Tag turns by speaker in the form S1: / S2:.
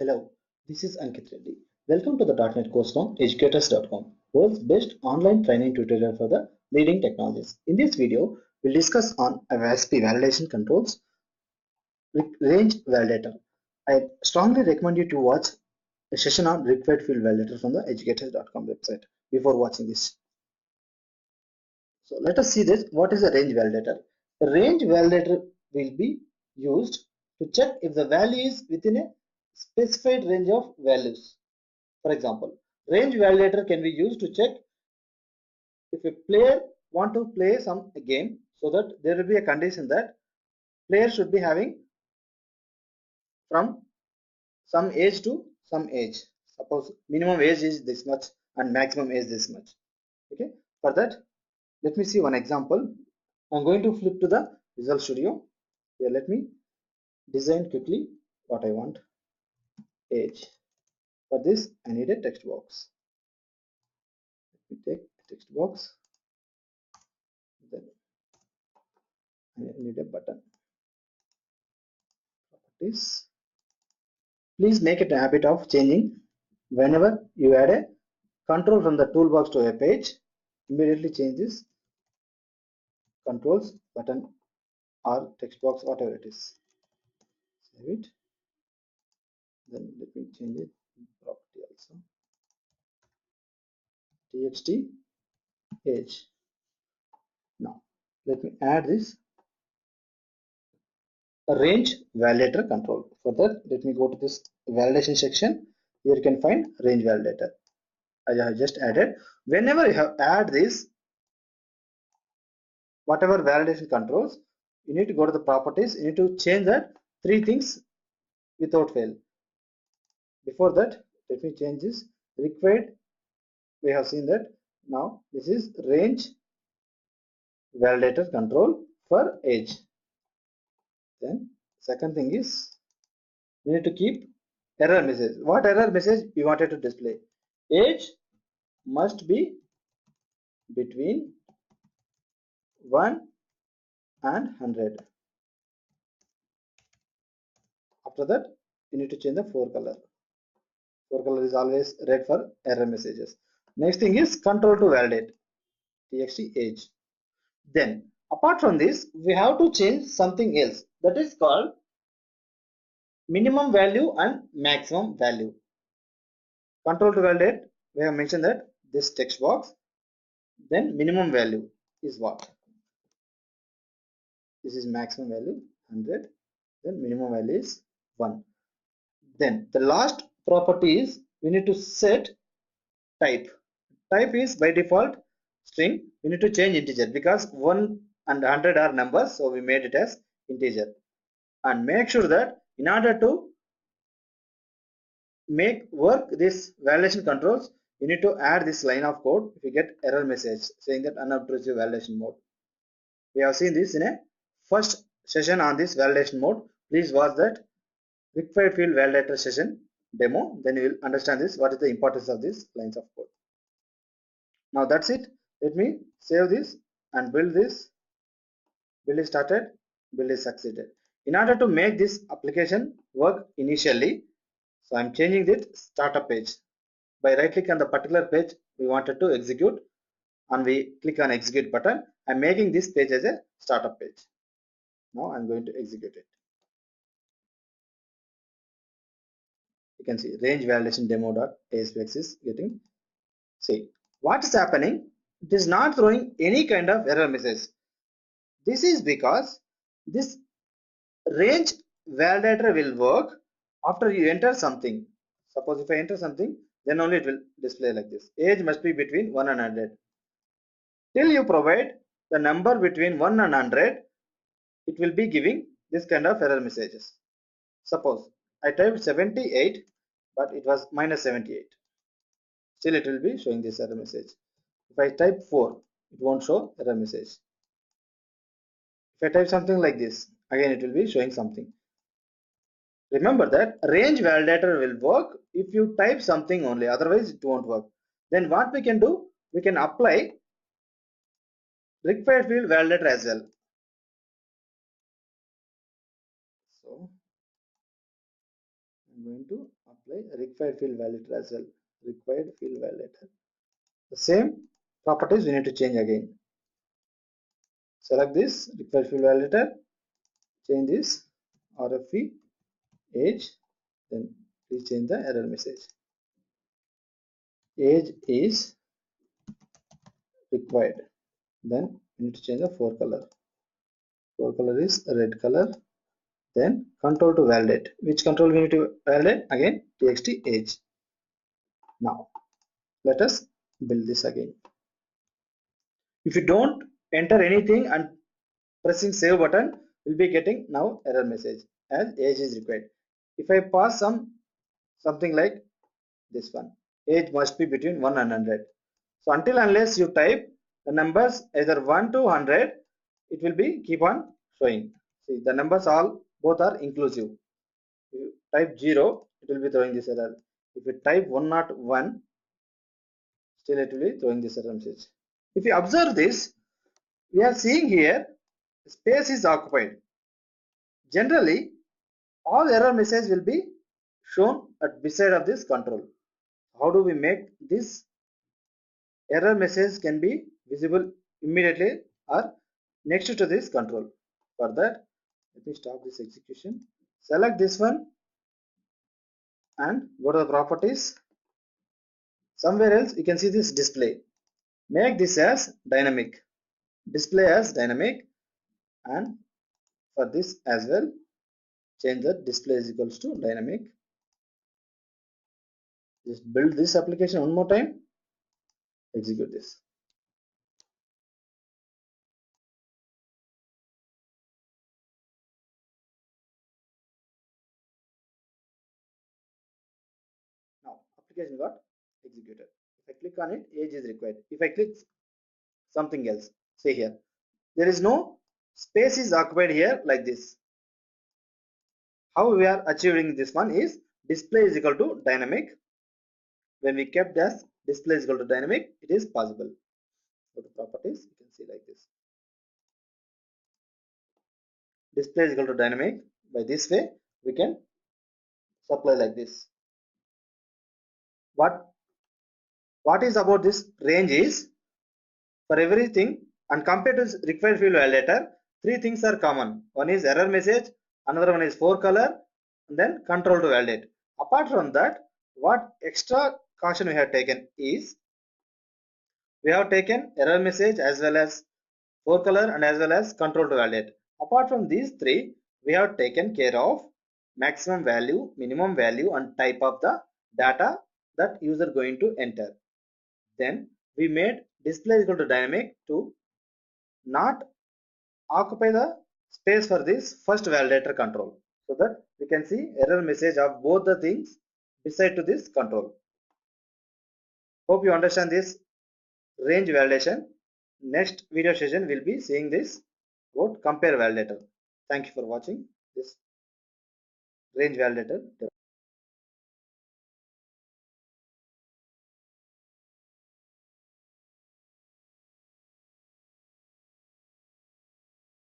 S1: Hello, this is Ankit Reddy. Welcome to the .NET course from educators.com, world's best online training tutorial for the leading technologies. In this video, we'll discuss on WASP validation controls with range validator. I strongly recommend you to watch a session on required field validator from the educators.com website before watching this. So let us see this. What is a range validator? A range validator will be used to check if the value is within a specified range of values. For example, range validator can be used to check if a player want to play some game, so that there will be a condition that player should be having from some age to some age. Suppose minimum age is this much and maximum age this much. Okay, for that let me see one example. I'm going to flip to the Visual Studio. Here let me design quickly what I want. Age. For this I need a text box. Let me take a text box. Then I need a button. Properties. Please make it a habit of changing whenever you add a control from the toolbox to a page. Immediately change this controls button or text box, whatever it is. Save it. Then let me change it property also. Txt age. Now let me add this range validator control. For that, let me go to this validation section. Here you can find range validator. I have just added. Whenever you have add this, whatever validation controls, you need to go to the properties. You need to change that three things without fail. Before that, let me change this required. We have seen that. Now this is range validator control for age. Then second thing is we need to keep error message. What error message we wanted to display? Age must be between 1 and 100. After that, you need to change the forecolor. Forecolor is always red for error messages. Next thing is control to validate txt age. Then apart from this, we have to change something else, that is called minimum value and maximum value. Control to validate, we have mentioned that this text box. Then minimum value is what? This is maximum value 100. Then minimum value is 1. Then the last property is we need to set type. Type is by default string. We need to change integer because 1 and 100 are numbers, so we made it as integer. And make sure that in order to make work this validation controls, you need to add this line of code if you get error message saying that unobtrusive validation mode. We have seen this in a first session on this validation mode. Please watch that required field validator session demo, then you will understand this, what is the importance of these lines of code. Now that's it. Let me save this and build this. Build is started, build is succeeded. In order to make this application work initially, so I'm changing this startup page. By right click on the particular page we wanted to execute and we click on execute button. I'm making this page as a startup page. Now I'm going to execute it. You can see range validation demo.aspx is getting. See what is happening. It is not throwing any kind of error message. This is because this range validator will work after you enter something. Suppose if I enter something, then only it will display like this. Age must be between 1 and 100. Till you provide the number between 1 and 100, it will be giving this kind of error messages. Suppose I typed 78, but it was minus 78. Still it will be showing this error message. If I type 4, it won't show error message. If I type something like this, again it will be showing something. Remember that range validator will work if you type something only, otherwise it won't work. Then what we can do, we can apply required field validator as well. So I'm going to apply required field validator as well. Required field validator. The same properties we need to change again. Select this required field validator, change this RFE age, then please change the error message. Age is required. Then we need to change the forecolor. Forecolor is red color. Then control to validate. Which control we need to validate? Again txt age. Now let us build this again. If you don't enter anything and pressing save button, we'll be getting now error message as age is required. If I pass something like this one, age must be between 1 and 100. So until unless you type the numbers either 1 to 100, it will be keep on showing. See, the numbers all both are inclusive. If you type 0, it will be throwing this error. If you type 101, still it will be throwing this error message. If you observe this, we are seeing here space is occupied. Generally, all error message will be shown at beside of this control. How do we make this error message can be visible immediately or next to this control? For that, let me stop this execution. Select this one and go to the properties. Somewhere else you can see this display. Make this as dynamic. Display as dynamic, and for this as well change the display is equals to dynamic. Just build this application one more time, execute this. Now application got executed. If I click on it, age is required. If I click something else, say here, there is no space is occupied here like this. How we are achieving this one is display is equal to dynamic. When we kept as display is equal to dynamic, it is possible. Go to properties, you can see like this. Display is equal to dynamic. By this way, we can supply like this. What is about this range is for everything and compared to required field validator, three things are common. One is error message, another one is forecolor, and then control to validate. Apart from that, what extra caution we have taken is we have taken error message as well as forecolor and as well as control to validate. Apart from these three, we have taken care of maximum value, minimum value, and type of the data that user going to enter. Then we made display equal to dynamic to not occupy the space for this first validator control, so that we can see error message of both the things beside to this control. Hope you understand this range validation. Next video session will be seeing this about compare validator. Thank you for watching this range validator.